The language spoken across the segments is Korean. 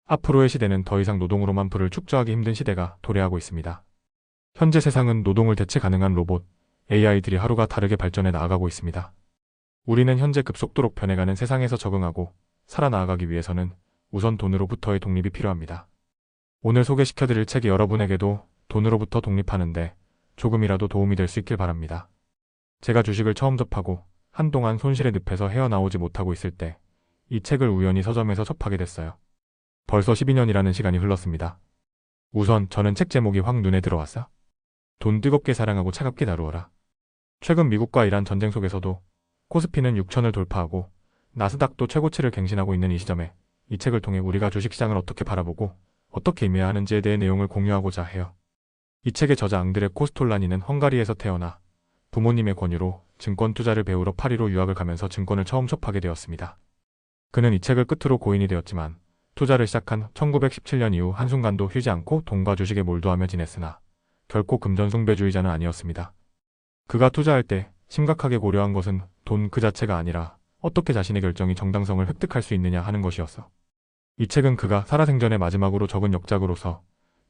앞으로의 시대는 더 이상 노동으로만 부를 축적하기 힘든 시대가 도래하고 있습니다. 현재 세상은 노동을 대체 가능한 로봇, AI들이 하루가 다르게 발전해 나아가고 있습니다. 우리는 현재 급속도로 변해가는 세상에서 적응하고 살아나가기 위해서는 우선 돈으로부터의 독립이 필요합니다. 오늘 소개시켜드릴 책이 여러분에게도 돈으로부터 독립하는데 조금이라도 도움이 될 수 있길 바랍니다. 제가 주식을 처음 접하고 한동안 손실의 늪에서 헤어나오지 못하고 있을 때 이 책을 우연히 서점에서 접하게 됐어요. 벌써 12년이라는 시간이 흘렀습니다. 우선 저는 책 제목이 확 눈에 들어왔어. 돈 뜨겁게 사랑하고 차갑게 다루어라. 최근 미국과 이란 전쟁 속에서도 코스피는 6천을 돌파하고 나스닥도 최고치를 갱신하고 있는 이 시점에 이 책을 통해 우리가 주식시장을 어떻게 바라보고 어떻게 임해야 하는지에 대해 내용을 공유하고자 해요. 이 책의 저자 앙드레 코스톨라니는 헝가리에서 태어나 부모님의 권유로 증권 투자를 배우러 파리로 유학을 가면서 증권을 처음 접하게 되었습니다. 그는 이 책을 끝으로 고인이 되었지만 투자를 시작한 1917년 이후 한순간도 휴지 않고 돈과 주식에 몰두하며 지냈으나 결코 금전숭배주의자는 아니었습니다. 그가 투자할 때 심각하게 고려한 것은 돈 그 자체가 아니라 어떻게 자신의 결정이 정당성을 획득할 수 있느냐 하는 것이었어. 이 책은 그가 살아생전의 마지막으로 적은 역작으로서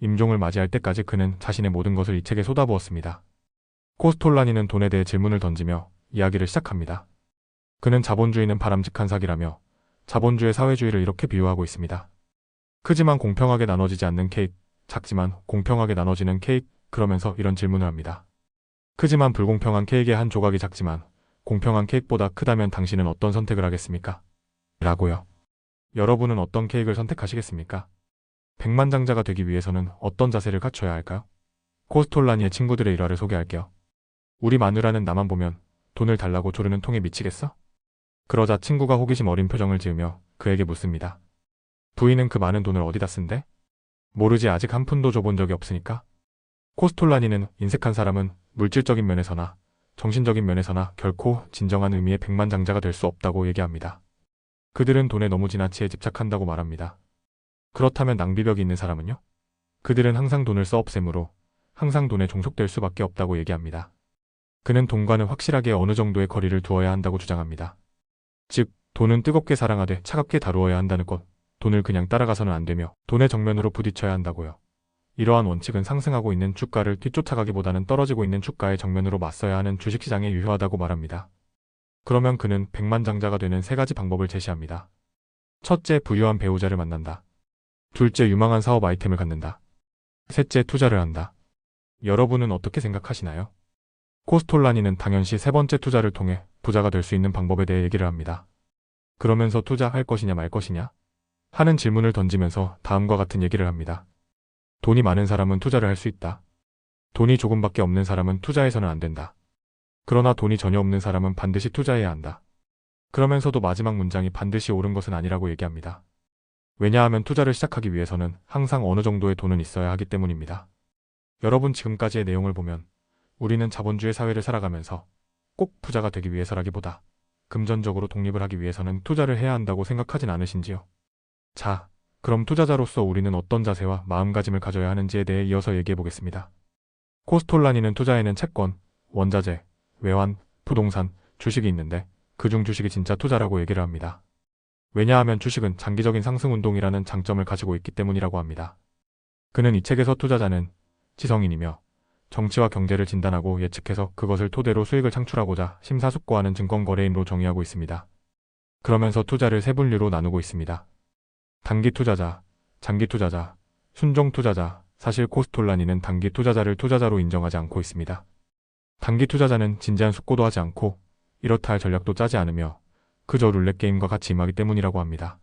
임종을 맞이할 때까지 그는 자신의 모든 것을 이 책에 쏟아부었습니다. 코스톨라니는 돈에 대해 질문을 던지며 이야기를 시작합니다. 그는 자본주의는 바람직한 사기라며 자본주의 사회주의를 이렇게 비유하고 있습니다. 크지만 공평하게 나눠지지 않는 케이크, 작지만 공평하게 나눠지는 케이크, 그러면서 이런 질문을 합니다. 크지만 불공평한 케이크의 한 조각이 작지만 공평한 케이크보다 크다면 당신은 어떤 선택을 하겠습니까? 라고요. 여러분은 어떤 케이크를 선택하시겠습니까? 백만장자가 되기 위해서는 어떤 자세를 갖춰야 할까요? 코스톨라니의 친구들의 일화를 소개할게요. 우리 마누라는 나만 보면 돈을 달라고 조르는 통에 미치겠어? 그러자 친구가 호기심 어린 표정을 지으며 그에게 묻습니다. 부인은 그 많은 돈을 어디다 쓴대? 모르지, 아직 한 푼도 줘본 적이 없으니까. 코스톨라니는 인색한 사람은 물질적인 면에서나 정신적인 면에서나 결코 진정한 의미의 백만장자가 될 수 없다고 얘기합니다. 그들은 돈에 너무 지나치게 집착한다고 말합니다. 그렇다면 낭비벽이 있는 사람은요? 그들은 항상 돈을 써 없애므로 항상 돈에 종속될 수밖에 없다고 얘기합니다. 그는 돈과는 확실하게 어느 정도의 거리를 두어야 한다고 주장합니다. 즉, 돈은 뜨겁게 사랑하되 차갑게 다루어야 한다는 것, 돈을 그냥 따라가서는 안 되며 돈의 정면으로 부딪혀야 한다고요. 이러한 원칙은 상승하고 있는 주가를 뒤쫓아가기보다는 떨어지고 있는 주가의 정면으로 맞서야 하는 주식시장에 유효하다고 말합니다. 그러면 그는 백만장자가 되는 세 가지 방법을 제시합니다. 첫째, 부유한 배우자를 만난다. 둘째, 유망한 사업 아이템을 갖는다. 셋째, 투자를 한다. 여러분은 어떻게 생각하시나요? 코스톨라니는 당연시 세 번째 투자를 통해 부자가 될 수 있는 방법에 대해 얘기를 합니다. 그러면서 투자할 것이냐 말 것이냐? 하는 질문을 던지면서 다음과 같은 얘기를 합니다. 돈이 많은 사람은 투자를 할 수 있다. 돈이 조금밖에 없는 사람은 투자해서는 안 된다. 그러나 돈이 전혀 없는 사람은 반드시 투자해야 한다. 그러면서도 마지막 문장이 반드시 옳은 것은 아니라고 얘기합니다. 왜냐하면 투자를 시작하기 위해서는 항상 어느 정도의 돈은 있어야 하기 때문입니다. 여러분, 지금까지의 내용을 보면 우리는 자본주의 사회를 살아가면서 꼭 부자가 되기 위해서라기보다 금전적으로 독립을 하기 위해서는 투자를 해야 한다고 생각하진 않으신지요? 자, 그럼 투자자로서 우리는 어떤 자세와 마음가짐을 가져야 하는지에 대해 이어서 얘기해 보겠습니다. 코스톨라니는 투자에는 채권, 원자재, 외환, 부동산, 주식이 있는데 그중 주식이 진짜 투자라고 얘기를 합니다. 왜냐하면 주식은 장기적인 상승 운동이라는 장점을 가지고 있기 때문이라고 합니다. 그는 이 책에서 투자자는 지성인이며 정치와 경제를 진단하고 예측해서 그것을 토대로 수익을 창출하고자 심사숙고하는 증권거래인으로 정의하고 있습니다. 그러면서 투자를 세 분류로 나누고 있습니다. 단기 투자자, 장기 투자자, 순종 투자자. 사실 코스톨라니는 단기 투자자를 투자자로 인정하지 않고 있습니다. 단기 투자자는 진지한 숙고도 하지 않고 이렇다 할 전략도 짜지 않으며 그저 룰렛게임과 같이 임하기 때문이라고 합니다.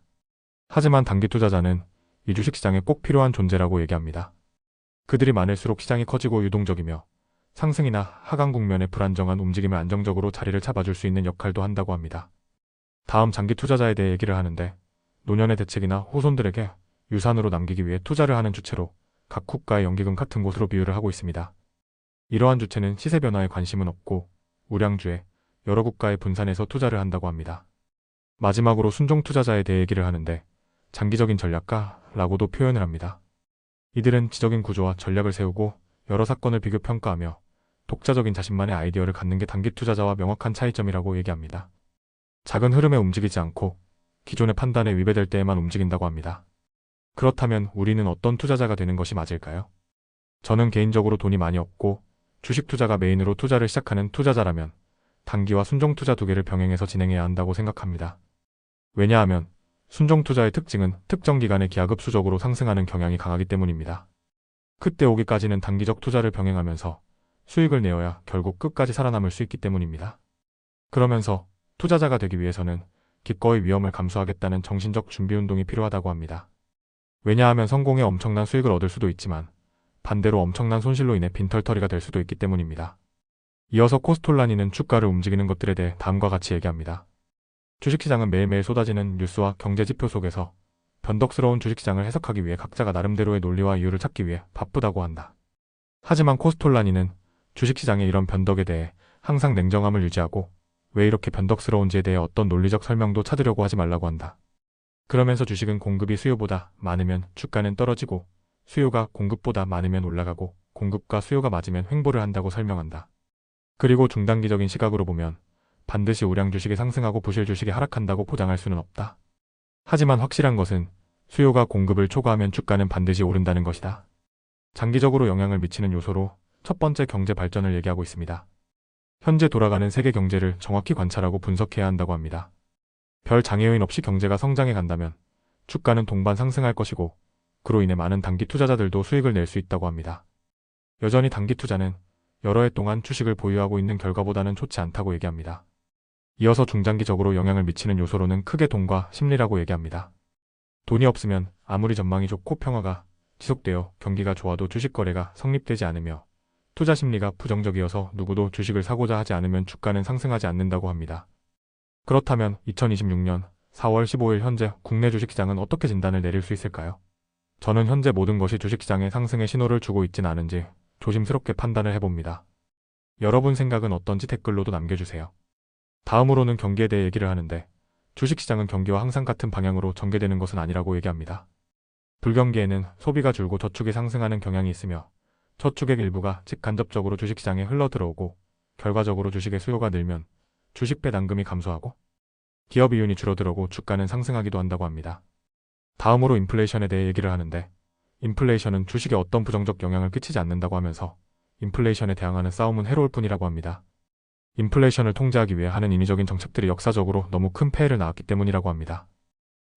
하지만 단기 투자자는 이 주식시장에 꼭 필요한 존재라고 얘기합니다. 그들이 많을수록 시장이 커지고 유동적이며 상승이나 하강 국면의 불안정한 움직임을 안정적으로 자리를 잡아줄 수 있는 역할도 한다고 합니다. 다음, 장기 투자자에 대해 얘기를 하는데 노년의 대책이나 후손들에게 유산으로 남기기 위해 투자를 하는 주체로 각 국가의 연기금 같은 곳으로 비유를 하고 있습니다. 이러한 주체는 시세 변화에 관심은 없고 우량주에 여러 국가의 분산해서 투자를 한다고 합니다. 마지막으로 순종 투자자에 대해 얘기를 하는데 장기적인 전략가라고도 표현을 합니다. 이들은 지적인 구조와 전략을 세우고 여러 사건을 비교 평가하며 독자적인 자신만의 아이디어를 갖는 게 단기 투자자와 명확한 차이점이라고 얘기합니다. 작은 흐름에 움직이지 않고 기존의 판단에 위배될 때에만 움직인다고 합니다. 그렇다면 우리는 어떤 투자자가 되는 것이 맞을까요? 저는 개인적으로 돈이 많이 없고 주식 투자가 메인으로 투자를 시작하는 투자자라면 단기와 순종 투자 두 개를 병행해서 진행해야 한다고 생각합니다. 왜냐하면 순종 투자의 특징은 특정 기간에 기하급수적으로 상승하는 경향이 강하기 때문입니다. 그때 오기까지는 단기적 투자를 병행하면서 수익을 내어야 결국 끝까지 살아남을 수 있기 때문입니다. 그러면서 투자자가 되기 위해서는 기꺼이 위험을 감수하겠다는 정신적 준비 운동이 필요하다고 합니다. 왜냐하면 성공에 엄청난 수익을 얻을 수도 있지만 반대로 엄청난 손실로 인해 빈털터리가 될 수도 있기 때문입니다. 이어서 코스톨라니는 주가를 움직이는 것들에 대해 다음과 같이 얘기합니다. 주식시장은 매일매일 쏟아지는 뉴스와 경제 지표 속에서 변덕스러운 주식시장을 해석하기 위해 각자가 나름대로의 논리와 이유를 찾기 위해 바쁘다고 한다. 하지만 코스톨라니는 주식시장의 이런 변덕에 대해 항상 냉정함을 유지하고 왜 이렇게 변덕스러운지에 대해 어떤 논리적 설명도 찾으려고 하지 말라고 한다. 그러면서 주식은 공급이 수요보다 많으면 주가는 떨어지고 수요가 공급보다 많으면 올라가고 공급과 수요가 맞으면 횡보를 한다고 설명한다. 그리고 중단기적인 시각으로 보면 반드시 우량 주식이 상승하고 부실 주식이 하락한다고 보장할 수는 없다. 하지만 확실한 것은 수요가 공급을 초과하면 주가는 반드시 오른다는 것이다. 장기적으로 영향을 미치는 요소로 첫 번째 경제 발전을 얘기하고 있습니다. 현재 돌아가는 세계 경제를 정확히 관찰하고 분석해야 한다고 합니다. 별 장애요인 없이 경제가 성장해 간다면 주가는 동반 상승할 것이고 그로 인해 많은 단기 투자자들도 수익을 낼 수 있다고 합니다. 여전히 단기 투자는 여러 해 동안 주식을 보유하고 있는 결과보다는 좋지 않다고 얘기합니다. 이어서 중장기적으로 영향을 미치는 요소로는 크게 돈과 심리라고 얘기합니다. 돈이 없으면 아무리 전망이 좋고 평화가 지속되어 경기가 좋아도 주식 거래가 성립되지 않으며 투자 심리가 부정적이어서 누구도 주식을 사고자 하지 않으면 주가는 상승하지 않는다고 합니다. 그렇다면 2026년 4월 15일 현재 국내 주식시장은 어떻게 진단을 내릴 수 있을까요? 저는 현재 모든 것이 주식시장의 상승의 신호를 주고 있진 않은지 조심스럽게 판단을 해봅니다. 여러분 생각은 어떤지 댓글로도 남겨주세요. 다음으로는 경기에 대해 얘기를 하는데 주식시장은 경기와 항상 같은 방향으로 전개되는 것은 아니라고 얘기합니다. 불경기에는 소비가 줄고 저축이 상승하는 경향이 있으며 저축액 일부가 직간접적으로 주식시장에 흘러들어오고 결과적으로 주식의 수요가 늘면 주식 배당금이 감소하고 기업 이윤이 줄어들고 주가는 상승하기도 한다고 합니다. 다음으로 인플레이션에 대해 얘기를 하는데 인플레이션은 주식에 어떤 부정적 영향을 끼치지 않는다고 하면서 인플레이션에 대항하는 싸움은 해로울 뿐이라고 합니다. 인플레이션을 통제하기 위해 하는 인위적인 정책들이 역사적으로 너무 큰 폐해를 낳았기 때문이라고 합니다.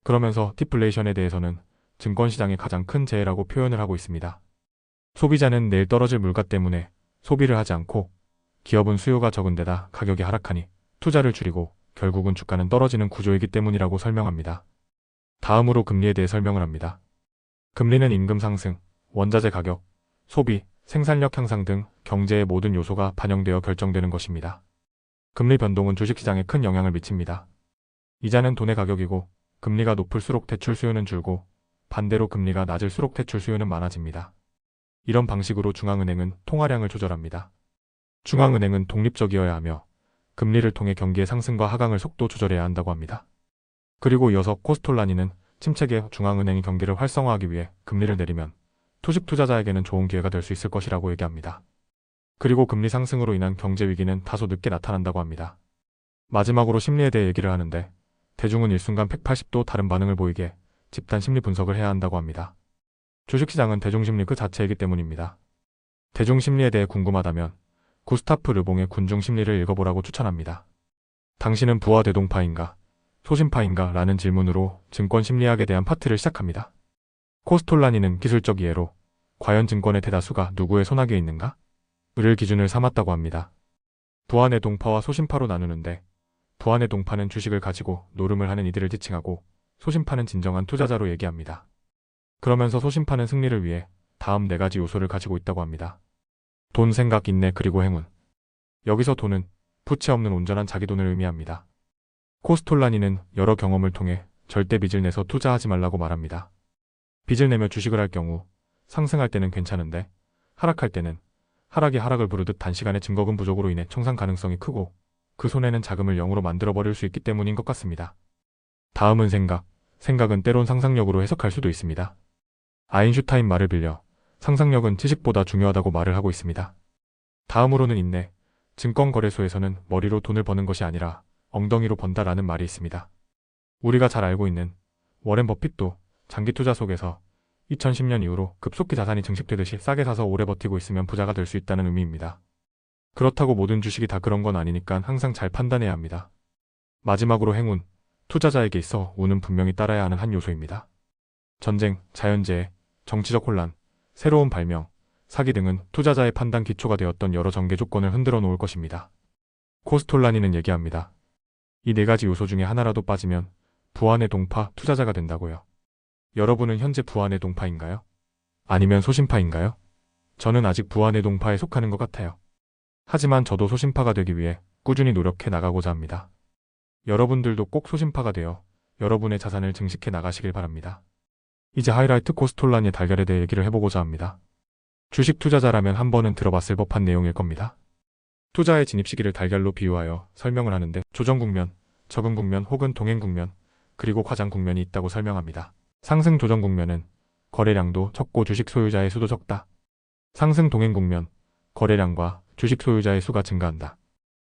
그러면서 디플레이션에 대해서는 증권시장의 가장 큰 재해라고 표현을 하고 있습니다. 소비자는 내일 떨어질 물가 때문에 소비를 하지 않고 기업은 수요가 적은 데다 가격이 하락하니 투자를 줄이고 결국은 주가는 떨어지는 구조이기 때문이라고 설명합니다. 다음으로 금리에 대해 설명을 합니다. 금리는 임금 상승, 원자재 가격, 소비, 생산력 향상 등 경제의 모든 요소가 반영되어 결정되는 것입니다. 금리 변동은 주식시장에 큰 영향을 미칩니다. 이자는 돈의 가격이고 금리가 높을수록 대출 수요는 줄고 반대로 금리가 낮을수록 대출 수요는 많아집니다. 이런 방식으로 중앙은행은 통화량을 조절합니다. 중앙은행은 독립적이어야 하며 금리를 통해 경기의 상승과 하강을 속도 조절해야 한다고 합니다. 그리고 이어서 코스톨라니는 침체기에 중앙은행이 경기를 활성화하기 위해 금리를 내리면 투식 투자자에게는 좋은 기회가 될 수 있을 것이라고 얘기합니다. 그리고 금리 상승으로 인한 경제 위기는 다소 늦게 나타난다고 합니다. 마지막으로 심리에 대해 얘기를 하는데 대중은 일순간 180도 다른 반응을 보이게 집단 심리 분석을 해야 한다고 합니다. 주식시장은 대중심리 그 자체이기 때문입니다. 대중심리에 대해 궁금하다면 구스타프 르봉의 군중심리를 읽어보라고 추천합니다. 당신은 부와 대동파인가, 소심파인가? 라는 질문으로 증권심리학에 대한 파트를 시작합니다. 코스톨라니는 기술적 이해로 과연 증권의 대다수가 누구의 손아귀에 있는가? 를 기준을 삼았다고 합니다. 부안의 동파와 소심파로 나누는데 부안의 동파는 주식을 가지고 노름을 하는 이들을 지칭하고 소심파는 진정한 투자자로 얘기합니다. 그러면서 소심파는 승리를 위해 다음 4가지 요소를 가지고 있다고 합니다. 돈, 생각, 인내, 그리고 행운. 여기서 돈은 부채 없는 온전한 자기 돈을 의미합니다. 코스톨라니는 여러 경험을 통해 절대 빚을 내서 투자하지 말라고 말합니다. 빚을 내며 주식을 할 경우 상승할 때는 괜찮은데 하락할 때는 하락이 하락을 부르듯 단시간에 증거금 부족으로 인해 청산 가능성이 크고 그 손해는 자금을 0으로 만들어버릴 수 있기 때문인 것 같습니다. 다음은 생각. 생각은 때론 상상력으로 해석할 수도 있습니다. 아인슈타인 말을 빌려 상상력은 지식보다 중요하다고 말을 하고 있습니다. 다음으로는 인내. 증권거래소에서는 머리로 돈을 버는 것이 아니라 엉덩이로 번다라는 말이 있습니다. 우리가 잘 알고 있는 워렌 버핏도 장기 투자 속에서 2010년 이후로 급속히 자산이 증식되듯이 싸게 사서 오래 버티고 있으면 부자가 될 수 있다는 의미입니다. 그렇다고 모든 주식이 다 그런 건 아니니까 항상 잘 판단해야 합니다. 마지막으로 행운, 투자자에게 있어 운은 분명히 따라야 하는 한 요소입니다. 전쟁, 자연재해, 정치적 혼란, 새로운 발명, 사기 등은 투자자의 판단 기초가 되었던 여러 전개 조건을 흔들어 놓을 것입니다. 코스톨라니는 얘기합니다. 이 네 가지 요소 중에 하나라도 빠지면 부안의 동파 투자자가 된다고요. 여러분은 현재 부안의 동파인가요? 아니면 소신파인가요? 저는 아직 부안의 동파에 속하는 것 같아요. 하지만 저도 소신파가 되기 위해 꾸준히 노력해 나가고자 합니다. 여러분들도 꼭 소신파가 되어 여러분의 자산을 증식해 나가시길 바랍니다. 이제 하이라이트 코스톨라니의 달걀에 대해 얘기를 해보고자 합니다. 주식 투자자라면 한 번은 들어봤을 법한 내용일 겁니다. 투자의 진입 시기를 달걀로 비유하여 설명을 하는데 조정 국면, 적응 국면 혹은 동행 국면, 그리고 과장 국면이 있다고 설명합니다. 상승 조정 국면은 거래량도 적고 주식 소유자의 수도 적다. 상승 동행 국면, 거래량과 주식 소유자의 수가 증가한다.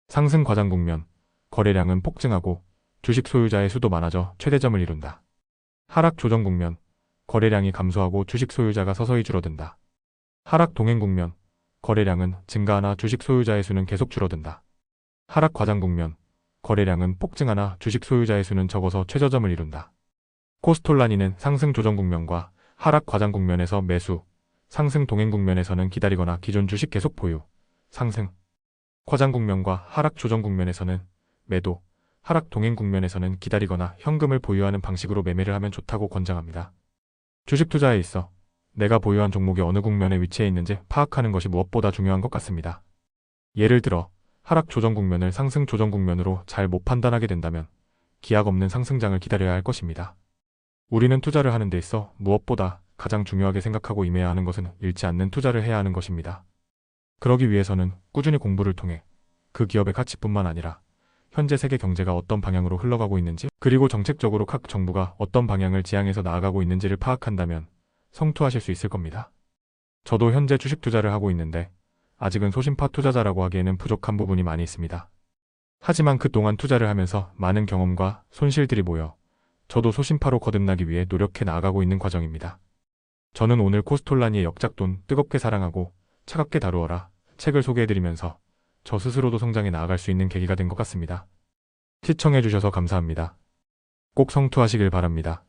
상승 과장 국면, 거래량은 폭증하고 주식 소유자의 수도 많아져 최대점을 이룬다. 하락 조정 국면, 거래량이 감소하고 주식 소유자가 서서히 줄어든다. 하락 동행 국면, 거래량은 증가하나 주식 소유자의 수는 계속 줄어든다. 하락 과장 국면, 거래량은 폭증하나 주식 소유자의 수는 적어서 최저점을 이룬다. 코스톨라니는 상승 조정 국면과 하락 과장 국면에서 매수, 상승 동행 국면에서는 기다리거나 기존 주식 계속 보유, 상승 과장 국면과 하락 조정 국면에서는 매도, 하락 동행 국면에서는 기다리거나 현금을 보유하는 방식으로 매매를 하면 좋다고 권장합니다. 주식 투자에 있어 내가 보유한 종목이 어느 국면에 위치해 있는지 파악하는 것이 무엇보다 중요한 것 같습니다. 예를 들어 하락 조정 국면을 상승 조정 국면으로 잘 못 판단하게 된다면 기약 없는 상승장을 기다려야 할 것입니다. 우리는 투자를 하는 데 있어 무엇보다 가장 중요하게 생각하고 임해야 하는 것은 잃지 않는 투자를 해야 하는 것입니다. 그러기 위해서는 꾸준히 공부를 통해 그 기업의 가치뿐만 아니라 현재 세계 경제가 어떤 방향으로 흘러가고 있는지, 그리고 정책적으로 각 정부가 어떤 방향을 지향해서 나아가고 있는지를 파악한다면 성투하실 수 있을 겁니다. 저도 현재 주식 투자를 하고 있는데 아직은 소신파 투자자라고 하기에는 부족한 부분이 많이 있습니다. 하지만 그동안 투자를 하면서 많은 경험과 손실들이 모여 저도 소신파로 거듭나기 위해 노력해 나아가고 있는 과정입니다. 저는 오늘 코스톨라니의 역작돈 뜨겁게 사랑하고 차갑게 다루어라 책을 소개해드리면서 저 스스로도 성장해 나아갈 수 있는 계기가 된 것 같습니다. 시청해주셔서 감사합니다. 꼭 성투하시길 바랍니다.